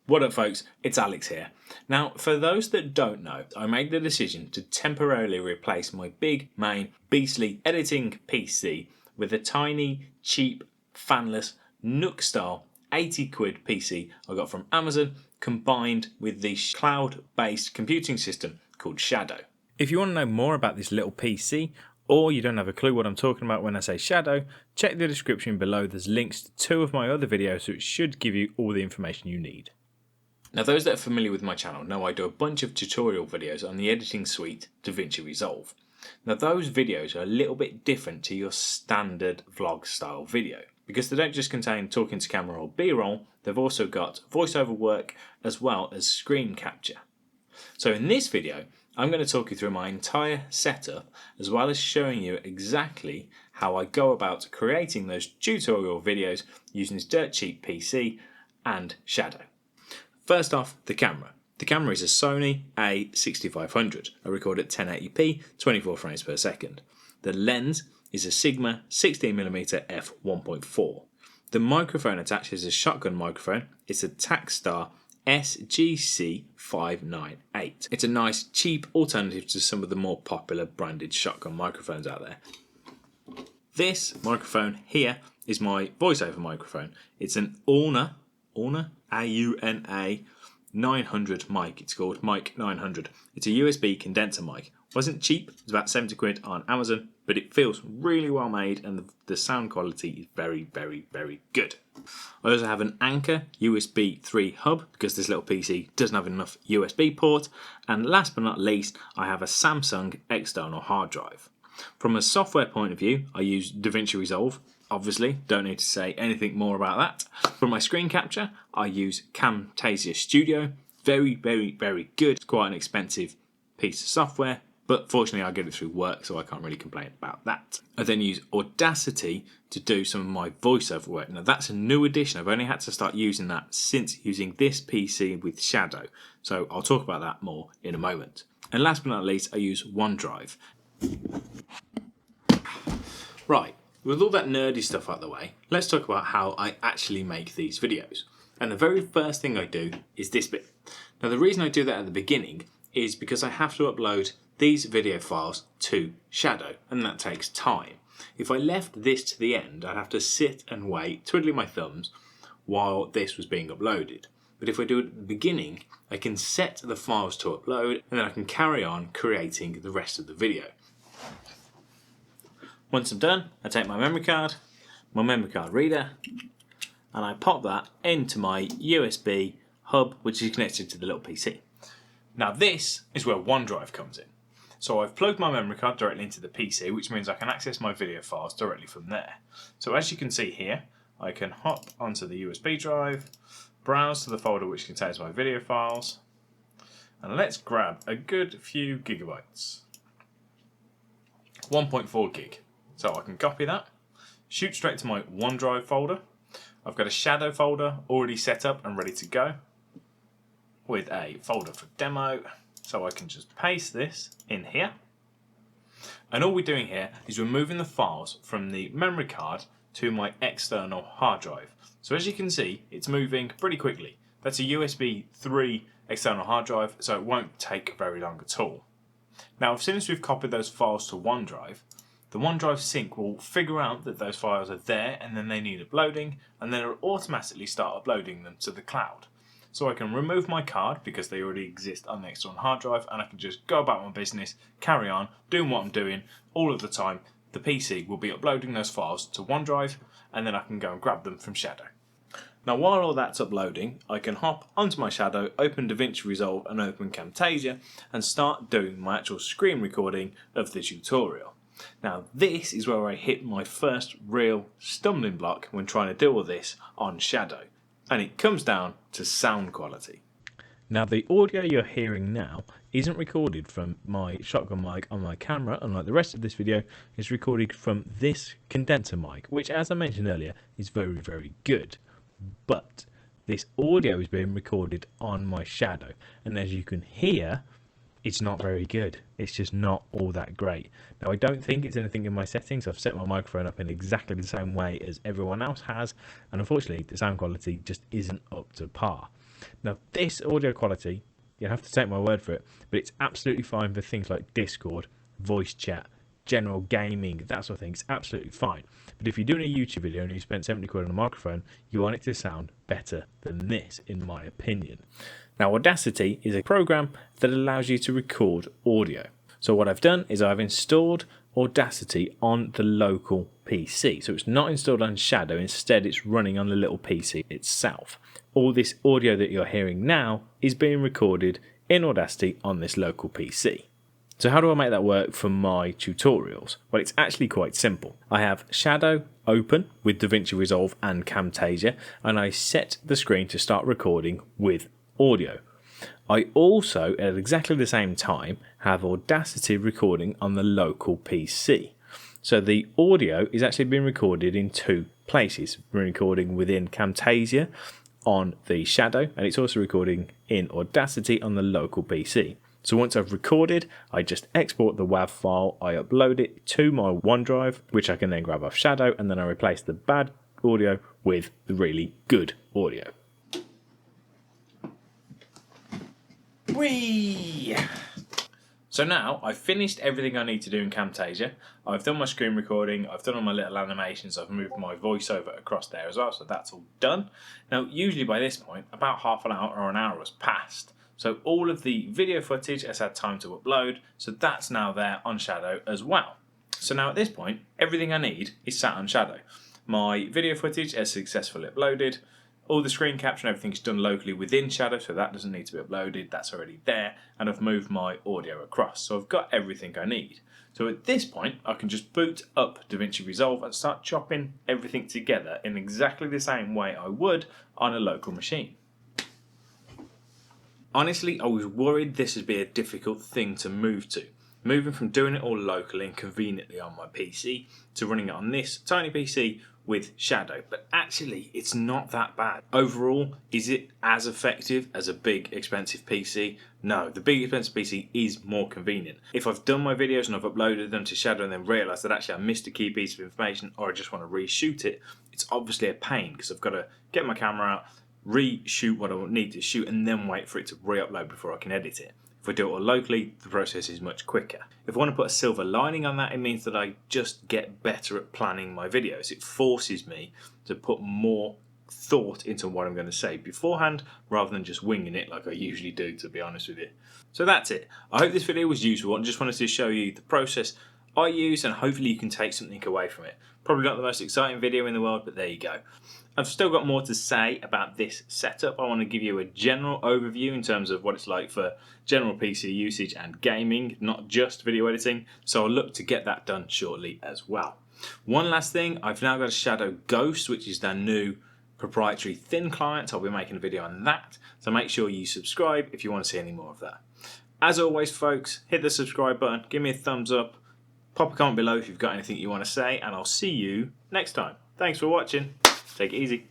What up folks, it's Alex here. Now for those that don't know, I made the decision to temporarily replace my big, main, beastly editing PC with a tiny, cheap, fanless, Nook style 80 quid PC I got from Amazon combined with the cloud-based computing system called Shadow. If you want to know more about this little PC, or you don't have a clue what I'm talking about when I say Shadow, check the description below. There's links to 2 of my other videos, so it should give you all the information you need. Now those that are familiar with my channel know I do a bunch of tutorial videos on the editing suite DaVinci Resolve. Now those videos are a little bit different to your standard vlog style video because they don't just contain talking to camera or b-roll, they've also got voiceover work as well as screen capture. So in this video I'm going to talk you through my entire setup as well as showing you exactly how I go about creating those tutorial videos using this dirt cheap PC and Shadow. First off, the camera. The camera is a Sony A6500. I record at 1080p, 24 frames per second. The lens is a Sigma 16mm f1.4. The microphone attached is a shotgun microphone. It's a Takstar SGC598. It's a nice cheap alternative to some of the more popular branded shotgun microphones out there. This microphone here is my voiceover microphone. It's an Auna AUNA 900 mic. It's called Mic 900. It's a USB condenser mic. Wasn't cheap, it's about 70 quid on Amazon, but it feels really well made and the sound quality is very, very, very good. I also have an Anker USB 3 hub because this little PC doesn't have enough USB port, and last but not least I have a Samsung external hard drive. From a software point of view, I use DaVinci Resolve. Obviously, don't need to say anything more about that. For my screen capture, I use Camtasia Studio. Very, very, very good. It's quite an expensive piece of software, but fortunately I get it through work, so I can't really complain about that. I then use Audacity to do some of my voiceover work. Now that's a new addition. I've only had to start using that since using this PC with Shadow, so I'll talk about that more in a moment. And last but not least, I use OneDrive. Right. With all that nerdy stuff out of the way, let's talk about how I actually make these videos. And the very first thing I do is this bit. Now the reason I do that at the beginning is because I have to upload these video files to Shadow, and that takes time. If I left this to the end, I'd have to sit and wait, twiddling my thumbs, while this was being uploaded. But if I do it at the beginning, I can set the files to upload, and then I can carry on creating the rest of the video. Once I'm done, I take my memory card reader, and I pop that into my USB hub, which is connected to the little PC. Now this is where OneDrive comes in. So I've plugged my memory card directly into the PC, which means I can access my video files directly from there. So as you can see here, I can hop onto the USB drive, browse to the folder which contains my video files, and let's grab a good few gigabytes. 1.4 gig. So I can copy that, shoot straight to my OneDrive folder. I've got a Shadow folder already set up and ready to go with a folder for demo. So I can just paste this in here. And all we're doing here is we're moving the files from the memory card to my external hard drive. So as you can see, it's moving pretty quickly. That's a USB 3 external hard drive, so it won't take very long at all. Now, as soon as we've copied those files to OneDrive, the OneDrive Sync will figure out that those files are there and then they need uploading, and then it'll automatically start uploading them to the cloud. So I can remove my card because they already exist on the external hard drive, and I can just go about my business, carry on, doing what I'm doing all of the time. The PC will be uploading those files to OneDrive, and then I can go and grab them from Shadow. Now while all that's uploading, I can hop onto my Shadow, open DaVinci Resolve and open Camtasia, and start doing my actual screen recording of the tutorial. Now this is where I hit my first real stumbling block when trying to deal with this on Shadow, and it comes down to sound quality. Now the audio you're hearing now isn't recorded from my shotgun mic on my camera, unlike the rest of this video. It's recorded from this condenser mic, which as I mentioned earlier is very, very good. But this audio is being recorded on my Shadow, and as you can hear, it's not very good. It's just not all that great. Now I don't think it's anything in my settings. I've set my microphone up in exactly the same way as everyone else has, and unfortunately the sound quality just isn't up to par. Now, this audio quality, you have to take my word for it, but it's absolutely fine for things like Discord, voice chat, general gaming, that sort of thing. It's absolutely fine. But if you're doing a YouTube video and you spend 70 quid on a microphone, you want it to sound better than this, in my opinion. Now, Audacity is a program that allows you to record audio. So what I've done is I've installed Audacity on the local PC. So it's not installed on Shadow, instead it's running on the little PC itself. All this audio that you're hearing now is being recorded in Audacity on this local PC. So how do I make that work for my tutorials? Well, it's actually quite simple. I have Shadow open with DaVinci Resolve and Camtasia, and I set the screen to start recording with audio. I also, at exactly the same time, have Audacity recording on the local PC. So the audio is actually being recorded in two places. We're recording within Camtasia on the Shadow, and it's also recording in Audacity on the local PC. So once I've recorded, I just export the WAV file, I upload it to my OneDrive, which I can then grab off Shadow, and then I replace the bad audio with the really good audio. Whee! So now I've finished everything I need to do in Camtasia. I've done my screen recording, I've done all my little animations, I've moved my voiceover across there as well, so that's all done. Now, usually by this point, about half an hour or an hour has passed. So all of the video footage has had time to upload, so that's now there on Shadow as well. So now at this point, everything I need is sat on Shadow. My video footage has successfully uploaded. All the screen capture and everything is done locally within Shadow, so that doesn't need to be uploaded, that's already there, and I've moved my audio across, so I've got everything I need. So at this point, I can just boot up DaVinci Resolve and start chopping everything together in exactly the same way I would on a local machine. Honestly, I was worried this would be a difficult thing to move to. Moving from doing it all locally and conveniently on my PC to running it on this tiny PC with Shadow, but actually it's not that bad. Overall, is it as effective as a big expensive PC? No, the big expensive PC is more convenient. If I've done my videos and I've uploaded them to Shadow and then realised that actually I missed a key piece of information or I just want to reshoot it, it's obviously a pain because I've got to get my camera out, reshoot what I need to shoot and then wait for it to re-upload before I can edit it. If I do it all locally, the process is much quicker. If I want to put a silver lining on that, it means that I just get better at planning my videos. It forces me to put more thought into what I'm going to say beforehand rather than just winging it like I usually do, to be honest with you. So that's it. I hope this video was useful. I just wanted to show you the process I use and hopefully you can take something away from it. Probably not the most exciting video in the world, but there you go. I've still got more to say about this setup. I want to give you a general overview in terms of what it's like for general PC usage and gaming, not just video editing, so I'll look to get that done shortly as well. One last thing, I've now got a Shadow Ghost, which is their new proprietary thin client. I'll be making a video on that, so make sure you subscribe if you want to see any more of that. As always, folks, hit the subscribe button, give me a thumbs up, pop a comment below if you've got anything you want to say, and I'll see you next time. Thanks for watching. Take it easy.